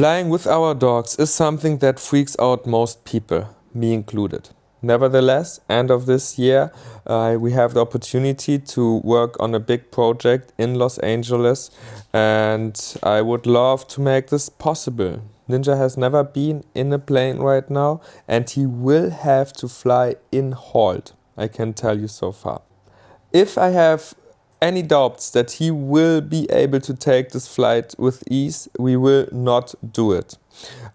Flying with our dogs is something that freaks out most people, me included. Nevertheless, end of this year, we have the opportunity to work on a big project in Los Angeles, and I would love to make this possible. Ninja has never been in a plane right now, and he will have to fly in halt. I can tell you so far. If I have any doubts that he will be able to take this flight with ease, we will not do it.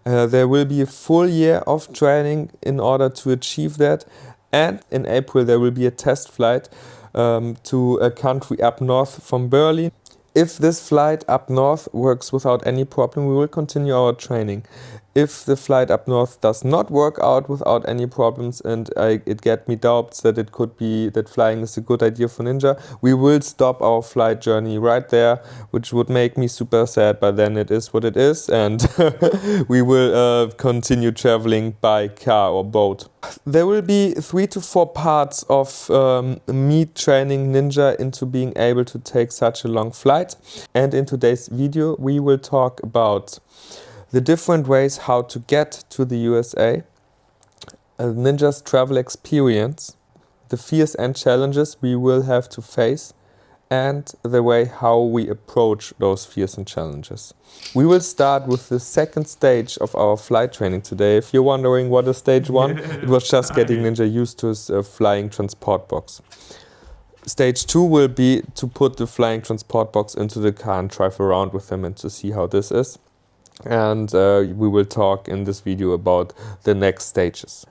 There will be a full year of training in order to achieve that, and in April there will be a test flight to a country up north from Berlin. If this flight up north works without any problem, we will continue our training. If the flight up north does not work out without any problems, and it get me doubts that it could be that flying is a good idea for Ninja, we will stop our flight journey right there, which would make me super sad, but then it is what it is, and we will continue traveling by car or boat. There will be 3 to 4 parts of me training Ninja into being able to take such a long flight, and in today's video we will talk about the different ways how to get to the USA, Ninja's travel experience, the fears and challenges we will have to face, and the way how we approach those fears and challenges. We will start with the second stage of our flight training today. If you're wondering what is stage 1, it was just getting Ninja used to his flying transport box. Stage 2 will be to put the flying transport box into the car and drive around with him and to see how this is. And we will talk in this video about the next stages.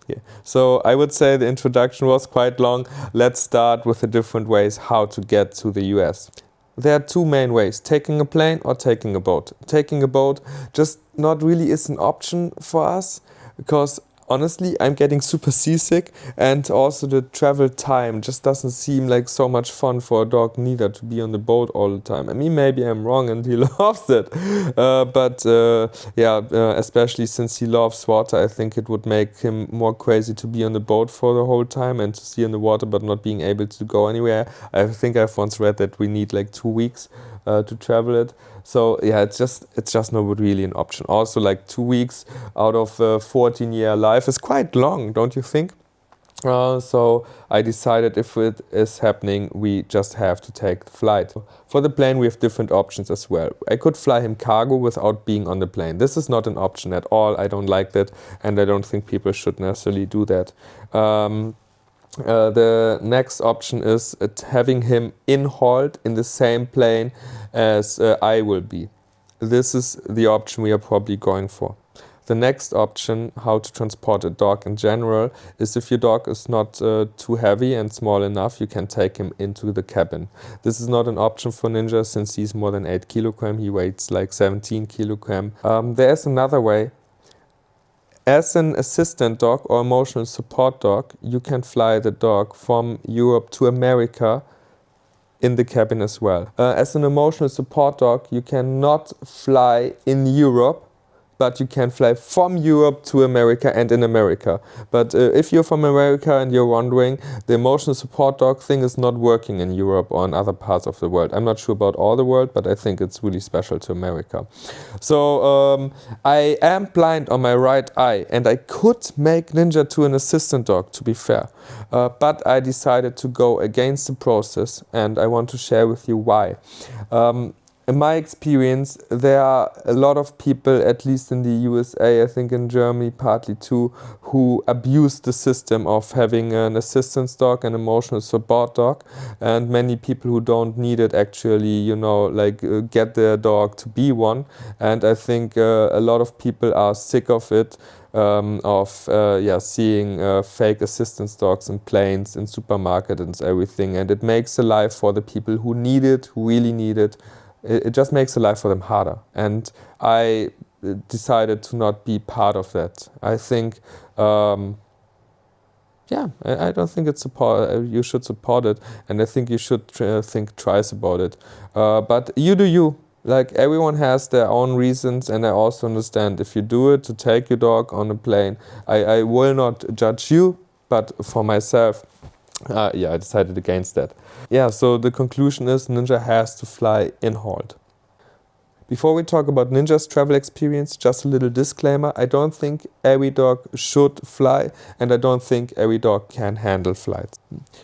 Yeah. So I would say the introduction was quite long. Let's start with the different ways how to get to the US. There are 2 main ways, taking a plane or taking a boat. Taking a boat just not really is an option for us, because honestly, I'm getting super seasick, and also the travel time just doesn't seem like so much fun for a dog neither, to be on the boat all the time. I mean, maybe I'm wrong and he loves it, but especially since he loves water, I think it would make him more crazy to be on the boat for the whole time and to see in the water but not being able to go anywhere. I think I've once read that we need like 2 weeks to travel it. So yeah, it's just not really an option. Also, like 2 weeks out of a 14-year life is quite long, don't you think? So I decided if it is happening, we just have to take the flight. For the plane, we have different options as well. I could fly him cargo without being on the plane. This is not an option at all. I don't like that, and I don't think people should necessarily do that. The next option is having him in halt in the same plane as I will be. This is the option we are probably going for. The next option, how to transport a dog in general, is if your dog is not too heavy and small enough, you can take him into the cabin. This is not an option for Ninja since he's more than 8 kilograms. He weighs like 17 kilograms. There is another way. As an assistant dog or emotional support dog, you can fly the dog from Europe to America in the cabin as well. As an emotional support dog, you cannot fly in Europe, but you can fly from Europe to America and in America. But if you're from America and you're wondering, the emotional support dog thing is not working in Europe or in other parts of the world. I'm not sure about all the world, but I think it's really special to America. So I am blind on my right eye, and I could make Ninja to an assistant dog, to be fair. But I decided to go against the process, and I want to share with you why. In my experience, there are a lot of people, at least in the USA, I think in Germany partly too, who abuse the system of having an assistance dog, an emotional support dog, and many people who don't need it actually, get their dog to be one. And I think a lot of people are sick of it, seeing fake assistance dogs in planes, in supermarkets and everything. And it makes the life for the people who need it, who really need it, it just makes the life for them harder. And I decided to not be part of that. I think, I don't think it's you should support it, and I think you should think twice about it. But you do you. Like, everyone has their own reasons, and I also understand if you do it to take your dog on a plane, I will not judge you, but for myself, I decided against that. Yeah, so the conclusion is Ninja has to fly in halt. Before we talk about Ninja's travel experience, just a little disclaimer. I don't think every dog should fly, and I don't think every dog can handle flights.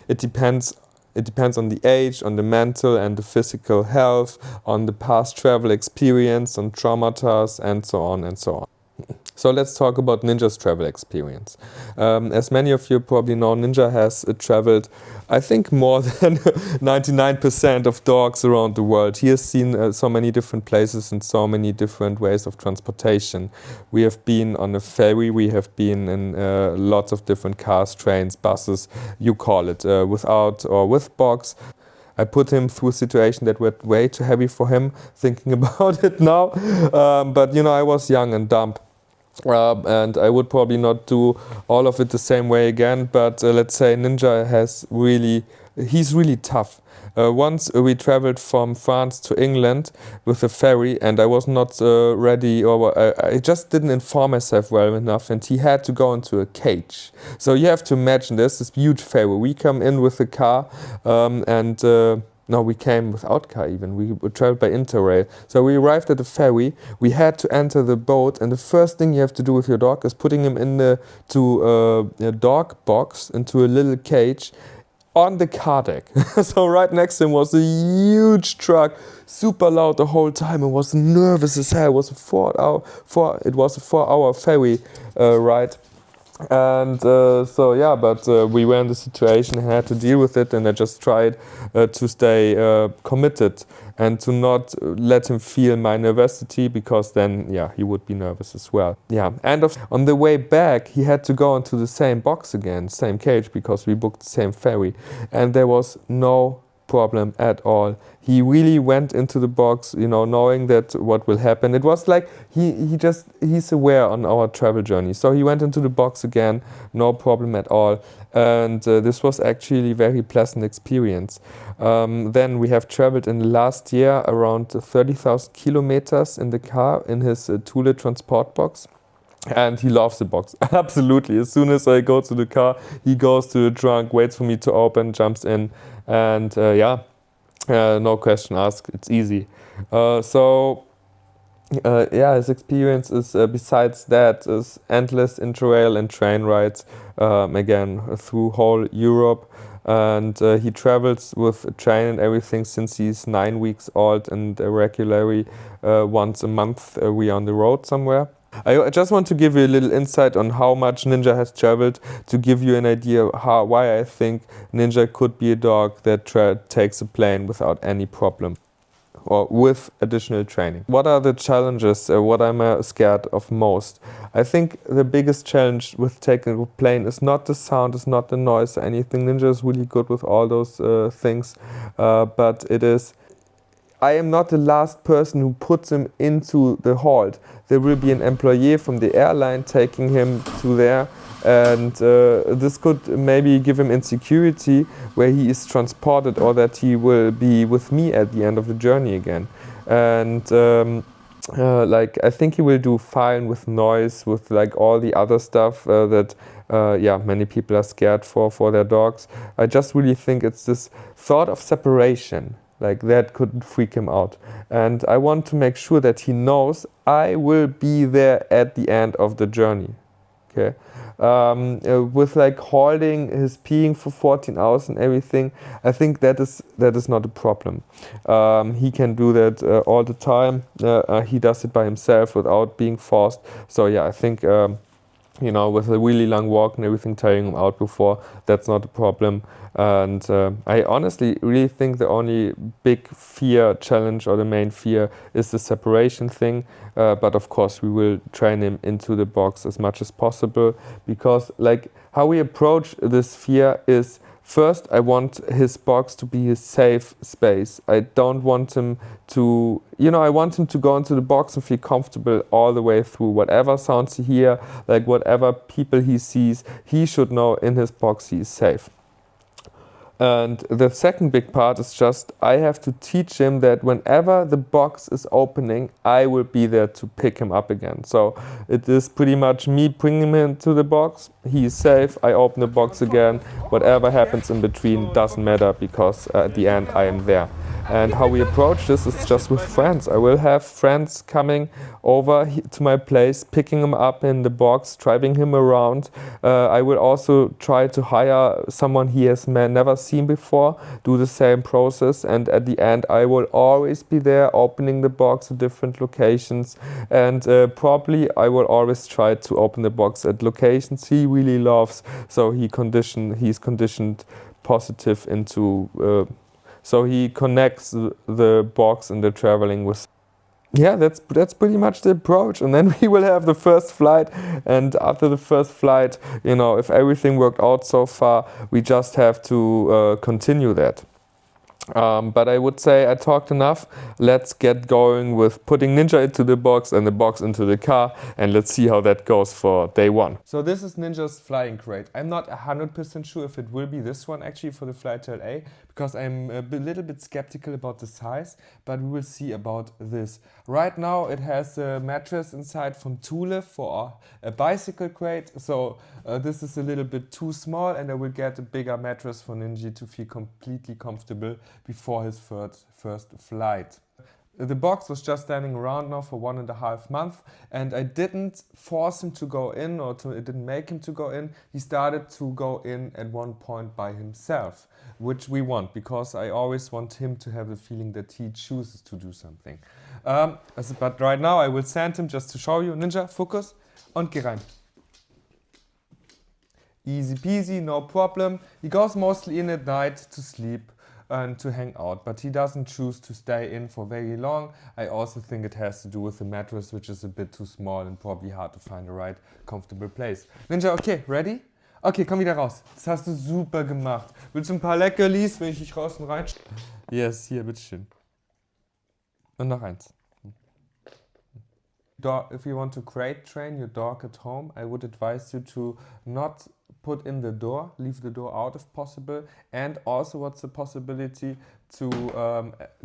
It depends. It depends on the age, on the mental and the physical health, on the past travel experience, on traumatize, and so on and so on. So let's talk about Ninja's travel experience. As many of you probably know, Ninja has traveled, I think, more than 99% of dogs around the world. He has seen so many different places and so many different ways of transportation. We have been on a ferry, we have been in lots of different cars, trains, buses, you call it, without or with box. I put him through a situation that was way too heavy for him, thinking about it now. But I was young and dumb. And I would probably not do all of it the same way again, but let's say Ninja he's really tough. Once we traveled from France to England with a ferry, and I was not ready, or I just didn't inform myself well enough, and he had to go into a cage. So you have to imagine this huge ferry. We come in with a car, no, we came without car even. We traveled by Interrail. So we arrived at the ferry. We had to enter the boat, and the first thing you have to do with your dog is putting him into a dog box, into a little cage on the car deck. So right next to him was a huge truck, super loud the whole time, and was nervous as hell. It was a 4-hour ferry ride. And we were in the situation and had to deal with it, and I just tried to stay committed and to not let him feel my nervosity, because then he would be nervous as well. On the way back he had to go into the same box again, same cage, because we booked the same ferry, and there was no problem at all. He really went into the box, knowing that what will happen. It was like he's aware on our travel journey. So he went into the box again, no problem at all. And this was actually a very pleasant experience. Then we have traveled in the last year around 30,000 kilometers in the car in his Thule transport box. And he loves the box, absolutely. As soon as I go to the car, he goes to the trunk, waits for me to open, jumps in, and no question asked, it's easy. His experience is, besides that, is endless interrail and train rides, again, through whole Europe. And he travels with a train and everything since he's 9 weeks old, and regularly once a month we're on the road somewhere. I just want to give you a little insight on how much Ninja has traveled, to give you an idea why I think Ninja could be a dog that takes a plane without any problem, or with additional training. What are the challenges? What I'm scared of most? I think the biggest challenge with taking a plane is not the sound, is not the noise or anything. Ninja is really good with all those things, but it is, I am not the last person who puts him into the hold. There will be an employee from the airline taking him to there, and this could maybe give him insecurity where he is transported, or that he will be with me at the end of the journey again. And I think he will do fine with noise, with like all the other stuff that many people are scared for their dogs. I just really think it's this thought of separation. Like that could freak him out. And I want to make sure that he knows I will be there at the end of the journey. Okay. With like holding his peeing for 14 hours and everything, I think that is not a problem. He can do that all the time. He does it by himself without being forced. So I think with a really long walk and everything, tiring him out before, that's not a problem. And I honestly really think the only big challenge, or the main fear, is the separation thing. But of course we will train him into the box as much as possible, because like how we approach this fear is, first, I want his box to be his safe space. I don't want him to, I want him to go into the box and feel comfortable all the way through. Whatever sounds he hears, like whatever people he sees, he should know in his box he is safe. And the second big part is just, I have to teach him that whenever the box is opening, I will be there to pick him up again. So it is pretty much me bringing him into the box, he is safe, I open the box again, whatever happens in between doesn't matter, because at the end I am there. And how we approach this is just with friends. I will have friends coming over to my place, picking him up in the box, driving him around. I will also try to hire someone he has never seen before, do the same process, and at the end I will always be there opening the box at different locations, and probably I will always try to open the box at locations he really loves, so he's conditioned positive into so he connects the box and the traveling with. Yeah, that's pretty much the approach. And then we will have the first flight. And after the first flight, you know, if everything worked out so far, we just have to continue that. But I would say I talked enough. Let's get going with putting Ninja into the box and the box into the car, and let's see how that goes for day one. So this is Ninja's flying crate. I'm not 100% sure if it will be this one actually for the Flight Tail A, because I'm a little bit skeptical about the size, but we will see about this. Right now it has a mattress inside from Thule for a bicycle crate, so this is a little bit too small, and I will get a bigger mattress for Ninja to feel completely comfortable before his first flight. The box was just standing around now for 1.5 months, and I didn't force him to go in, or I didn't make him to go in. He started to go in at one point by himself, which we want, because I always want him to have the feeling that he chooses to do something. But right now I will send him just to show you. Ninja, focus, und geh rein. Easy peasy, no problem. He goes mostly in at night to sleep and to hang out, but he doesn't choose to stay in for very long. I also think it has to do with the mattress, which is a bit too small and probably hard to find the right comfortable place. Ninja, okay, ready? Okay, komm wieder raus. Das hast du super gemacht. Willst du ein paar Leckerlis, wenn ich dich raus und rein? Yes, hier, bitteschön. Und noch eins. If you want to crate train your dog at home, I would advise you to not put in the door, leave the door out if possible, and also what's the possibility to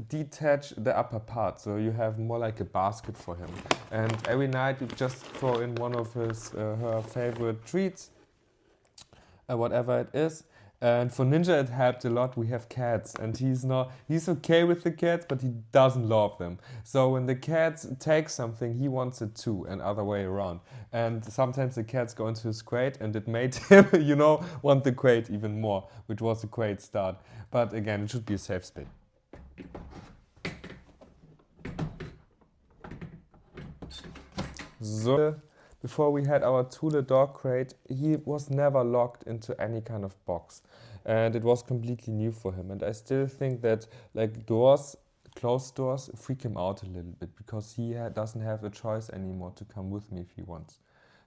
detach the upper part, so you have more like a basket for him. And every night you just throw in one of her favorite treats, whatever it is. And for Ninja it helped a lot. We have cats, and he's okay with the cats, but he doesn't love them. So when the cats take something, he wants it too, and other way around. And sometimes the cats go into his crate, and it made him, you know, want the crate even more, which was a great start. But again, it should be a safe space. So before we had our Thule dog crate, he was never locked into any kind of box, and it was completely new for him. And I still think that like closed doors freak him out a little bit, because he doesn't have a choice anymore to come with me if he wants.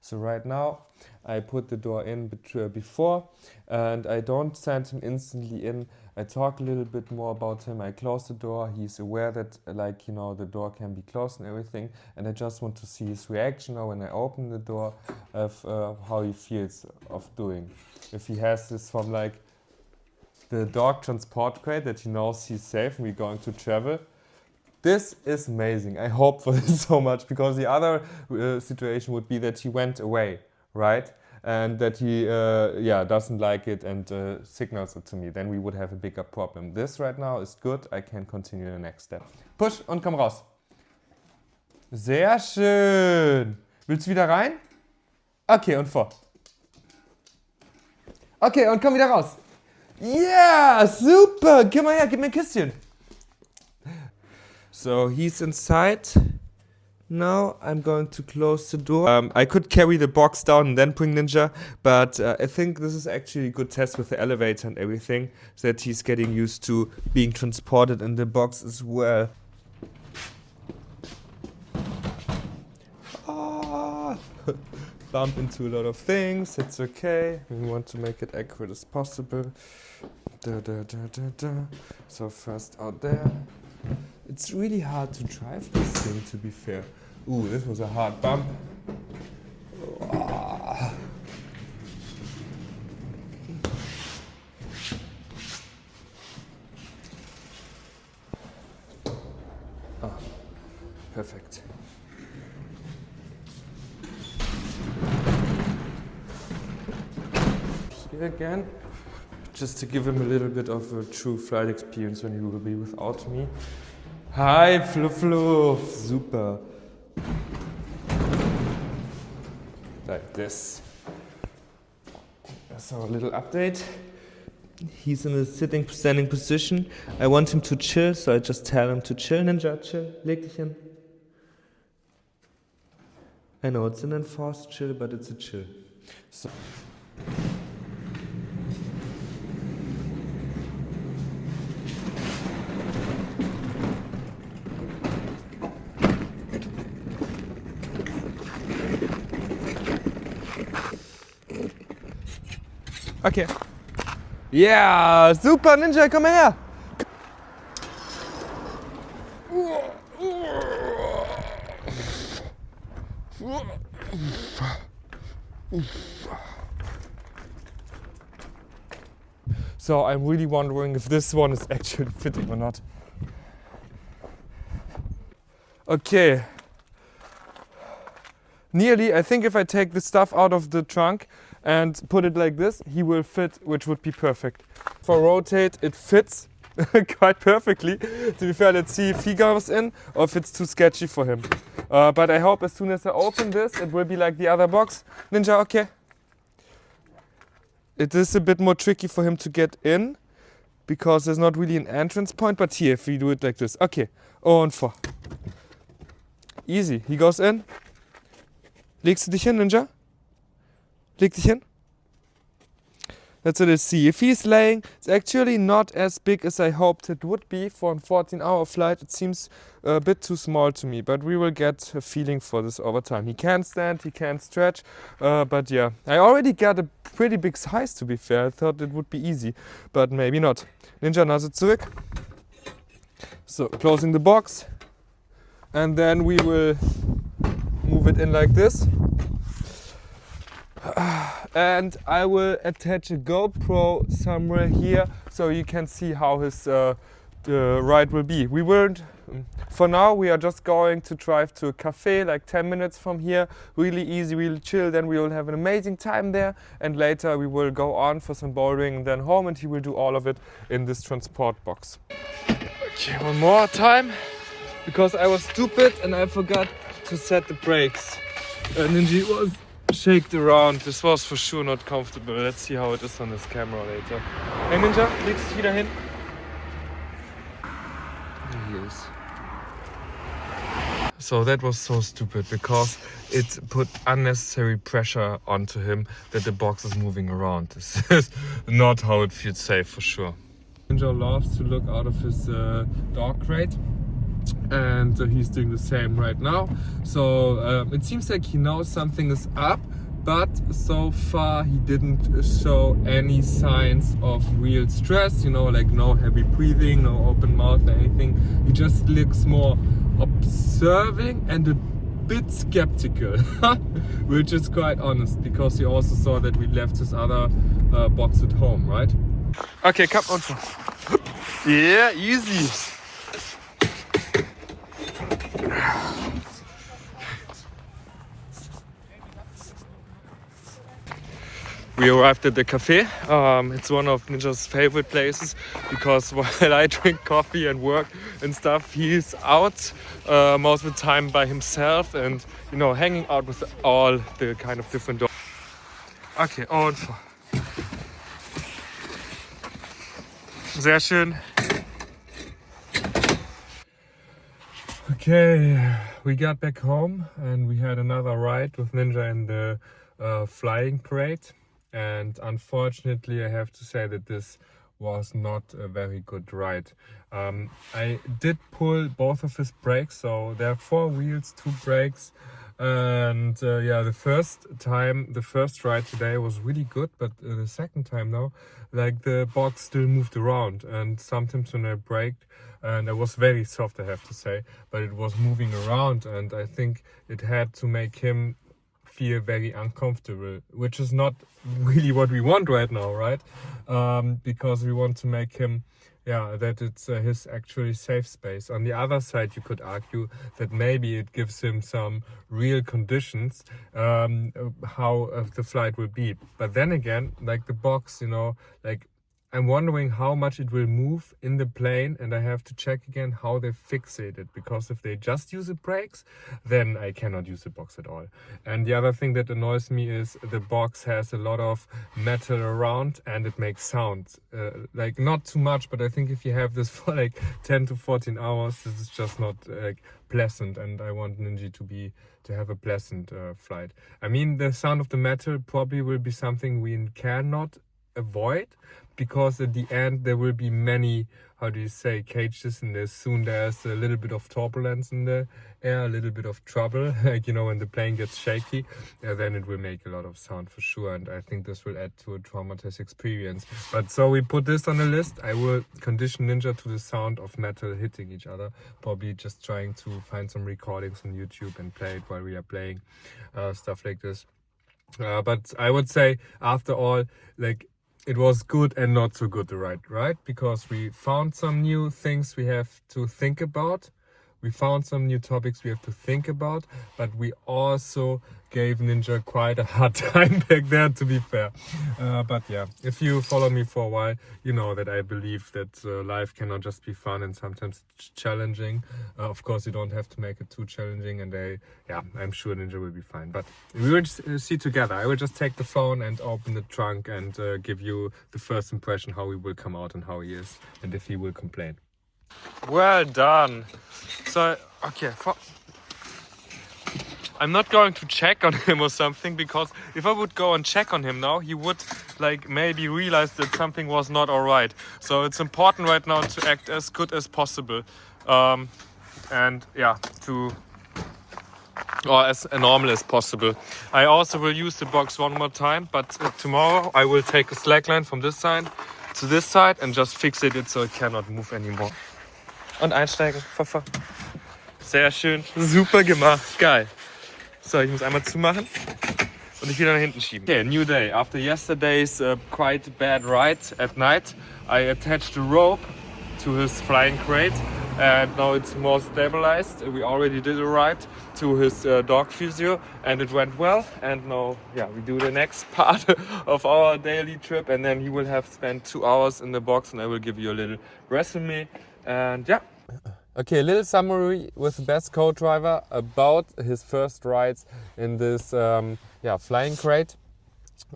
So right now I put the door in before, and I don't send him instantly in. I talk a little bit more about him. I close the door. He's aware that, like, you know, the door can be closed and everything, and I just want to see his reaction now when I open the door, of how he feels of doing. If he has this from like the dog transport crate that he knows he's safe and we're going to travel. This is amazing. I hope for this so much, because the other situation would be that he went away, right? And that he doesn't like it and signals it to me. Then we would have a bigger problem. This right now is good. I can continue the next step. Push und komm raus. Sehr schön. Willst du wieder rein? Okay, und vor. Okay, und komm wieder raus. Yeah, super. Komm mal her, gib mir ein Küsschen. So he's inside. Now I'm going to close the door. I could carry the box down and then bring Ninja, but I think this is actually a good test with the elevator and everything, so that he's getting used to being transported in the box as well. Bump into a lot of things, it's okay. We want to make it accurate as possible. So first out there. It's really hard to drive this thing, to be fair. Ooh, this was a hard bump. Ah, perfect. Here again, just to give him a little bit of a true flight experience when he will be without me. Hi, Fluff, super. Like this. So a little update. He's in a standing position. I want him to chill, so I just tell him to chill. Ninja, chill. Leg dich hin. I know it's an enforced chill, but it's a chill. So. Okay. Ja, super Ninja, komm mal her. So I'm really wondering if this one is actually fitting or not. Okay. Nearly, I think if I take the stuff out of the trunk and put it like this, he will fit, which would be perfect. For rotate, it fits quite perfectly. To be fair, let's see if he goes in or if it's too sketchy for him. But I hope as soon as I open this, it will be like the other box. Ninja, okay. It is a bit more tricky for him to get in because there's not really an entrance point, but here, if we do it like this. Okay, und vor. Easy, he goes in. Legst du dich hin, Ninja? Leg dich hin. Let's see. If he's laying, it's actually not as big as I hoped it would be for a 14-hour flight. It seems a bit too small to me, but we will get a feeling for this over time. He can stand, he can stretch, but yeah. I already got a pretty big size, to be fair. I thought it would be easy, but maybe not. Ninja, Nase zurück. So, closing the box. And then we will move it in like this. And I will attach a GoPro somewhere here so you can see how his ride will be. We won't, for now we are just going to drive to a cafe like 10 minutes from here, really easy, really chill, then we will have an amazing time there, and later we will go on for some bouldering and then home, and he will do all of it in this transport box. Okay, one more time, because I was stupid and I forgot to set the brakes. Ninja was shaked around. This was for sure not comfortable. Let's see how it is on this camera later. Hey Ninja, legst dich wieder hin. There he is. So that was so stupid because it put unnecessary pressure onto him that the box is moving around. This is not how it feels safe for sure. Ninja loves to look out of his dog crate. And he's doing the same right now. So it seems like he knows something is up, but so far he didn't show any signs of real stress, you know, like no heavy breathing, no open mouth or anything. He just looks more observing and a bit skeptical, which is quite honest, because he also saw that we left his other box at home, right? Okay, come on. Yeah, easy. We arrived at the cafe. It's one of Ninja's favorite places because while I drink coffee and work and stuff, he's out most of the time by himself and, you know, hanging out with all the kind of different dogs. Okay, und vor. Sehr schön. Okay, we got back home and we had another ride with Ninja in the flying parade. And unfortunately, I have to say that this was not a very good ride. I did pull both of his brakes, so there are 4 wheels, 2 brakes. And yeah, the first ride today was really good, but the second time now, like the box still moved around, and sometimes when I braked, and it was very soft, I have to say, but it was moving around, and I think it had to make him feel very uncomfortable, which is not really what we want right now, right? Because we want to make him, yeah, that it's his actually safe space. On the other side, you could argue that maybe it gives him some real conditions how the flight will be. But then again, like the box, you know, like I'm wondering how much it will move in the plane, and I have to check again how they fixate it, because if they just use the brakes, then I cannot use the box at all. And the other thing that annoys me is the box has a lot of metal around and it makes sound. Like not too much, but I think if you have this for like 10 to 14 hours, this is just not like pleasant, and I want Ninja to have a pleasant flight. I mean, the sound of the metal probably will be something we cannot avoid, because at the end there will be many, how do you say, cages, and soon there's a little bit of turbulence in the air, a little bit of trouble, like, you know, when the plane gets shaky, then it will make a lot of sound for sure, and I think this will add to a traumatized experience. But so we put this on the list. I will condition Ninja to the sound of metal hitting each other, probably just trying to find some recordings on YouTube and play it while we are playing, stuff like this. But I would say, after all, like, it was good and not so good, the ride, right? Because we found some new things we have to think about. We found some new topics we have to think about, but we also gave Ninja quite a hard time back there, to be fair. But yeah, if you follow me for a while, you know that I believe that life cannot just be fun and sometimes challenging. Of course, you don't have to make it too challenging, and I'm sure Ninja will be fine. But we will see together. I will just take the phone and open the trunk and give you the first impression how he will come out and how he is, and if he will complain. Well done. So, okay, I'm not going to check on him or something, because if I would go and check on him now, he would like maybe realize that something was not alright. So it's important right now to act as good as possible, and yeah, or as normal as possible. I also will use the box one more time, but tomorrow I will take a slackline from this side to this side and just fixate it so it cannot move anymore. Und einsteigen. Sehr schön. Super gemacht. Geil. So, ich muss einmal zumachen und ich wieder nach hinten schieben. Okay, new day. After yesterday's quite bad ride at night, I attached a rope to his flying crate, and now it's more stabilized. We already did a ride to his dog physio, and it went well. And now, we do the next part of our daily trip, and then he will have spent 2 hours in the box, and I will give you a little resume. And okay, a little summary with the best co-driver about his first rides in this flying crate.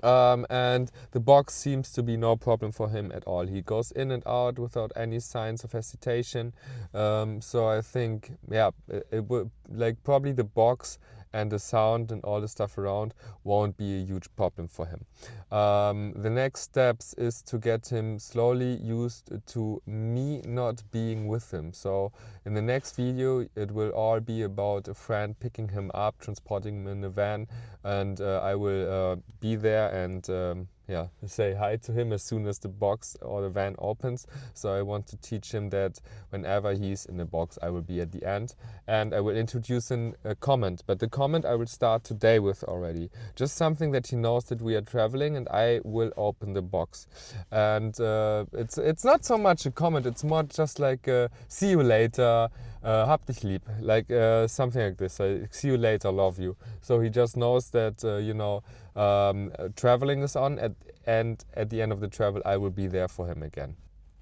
And the box seems to be no problem for him at all. He goes in and out without any signs of hesitation. So I think, it will, like, probably the box and the sound and all the stuff around won't be a huge problem for him. The next steps is to get him slowly used to me not being with him. So in the next video, it will all be about a friend picking him up, transporting him in a van, and I will be there and say hi to him as soon as the box or the van opens. So I want to teach him that whenever he's in the box, I will be at the end, and I will introduce a comment. But the comment I will start today with already. Just something that he knows that we are traveling, and I will open the box. And it's not so much a comment, it's more just like see you later, hab dich lieb, like something like this. See you later, love you. So he just knows that traveling is on, and at the end of the travel I will be there for him again.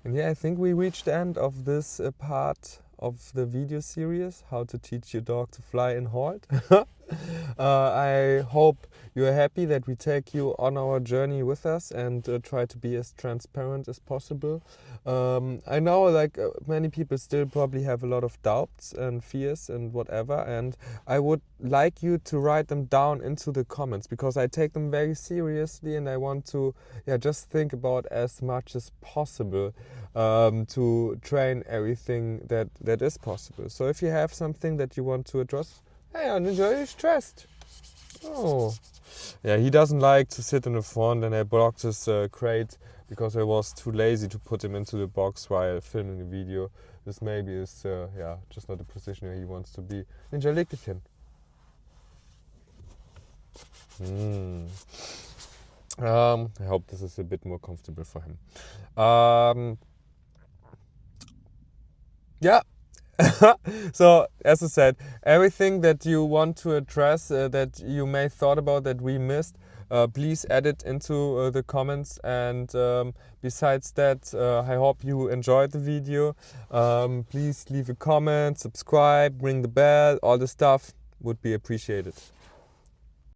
And I think we reached the end of this part of the video series, how to teach your dog to fly in halt. I hope you're happy that we take you on our journey with us and try to be as transparent as possible. I know many people still probably have a lot of doubts and fears and whatever, and I would like you to write them down into the comments, because I take them very seriously, and I want to just think about as much as possible to train everything that is possible. So if you have something that you want to address, hey, Ninja is stressed. Oh. Yeah, he doesn't like to sit in the front, and I blocked his crate because I was too lazy to put him into the box while filming the video. This maybe is just not the position where he wants to be. Ninja, leg dich hin. I hope this is a bit more comfortable for him. So, as I said, everything that you want to address that you may thought about that we missed, please add it into the comments. And besides that, I hope you enjoyed the video. Please leave a comment, subscribe, ring the bell, all the stuff would be appreciated.